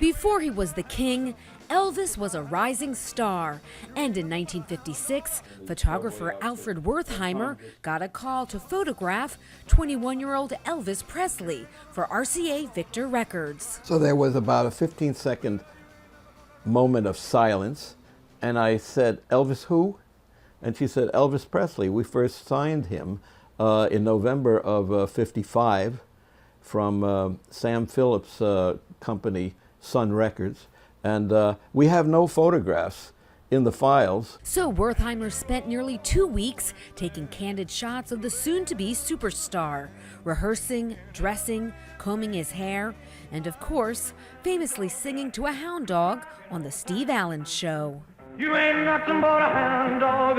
Before he was the king, Elvis was a rising star, and in 1956, photographer Alfred Wertheimer got a call to photograph 21-year-old Elvis Presley for RCA Victor Records. So there was about a 15-second moment of silence, and I said, "Elvis who?" And she said, "Elvis Presley. We first signed him in November of '55 from Sam Phillips' company, Sun Records. And we have no photographs in the files." So Wertheimer spent nearly 2 weeks taking candid shots of the soon-to-be superstar, rehearsing, dressing, combing his hair, and of course, famously singing to a hound dog on The Steve Allen Show. You ain't nothing but a hound dog,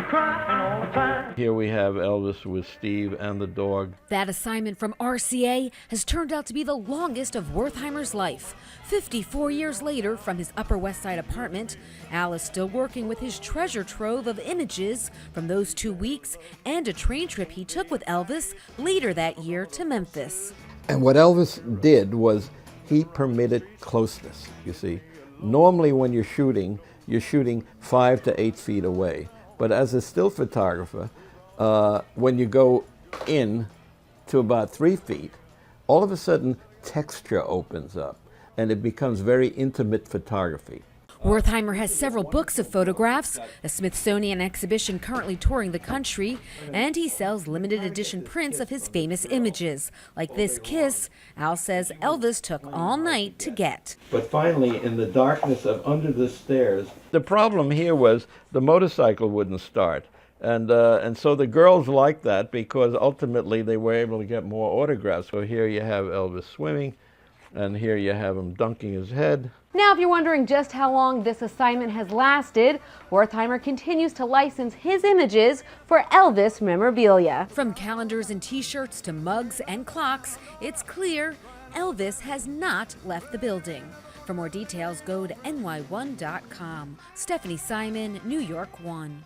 crying all the time. Here we have Elvis with Steve and the dog. That assignment from RCA has turned out to be the longest of Wertheimer's life. 54 years later, from his Upper West Side apartment, Al is still working with his treasure trove of images from those 2 weeks and a train trip he took with Elvis later that year to Memphis. And what Elvis did was he permitted closeness, you see. Normally when you're shooting 5 to 8 feet away. But as a still photographer, when you go in to about 3 feet, all of a sudden texture opens up and it becomes very intimate photography. Wertheimer has several books of photographs, a Smithsonian exhibition currently touring the country, and he sells limited edition prints of his famous images, like this kiss Al says Elvis took all night to get. But finally, in the darkness of under the stairs, the problem here was the motorcycle wouldn't start. And so the girls liked that because ultimately they were able to get more autographs. So here you have Elvis swimming, and here you have him dunking his head. Now, if you're wondering just how long this assignment has lasted, Wertheimer continues to license his images for Elvis memorabilia. From calendars and t-shirts to mugs and clocks, it's clear Elvis has not left the building. For more details, go to ny1.com. Stephanie Simon, New York 1.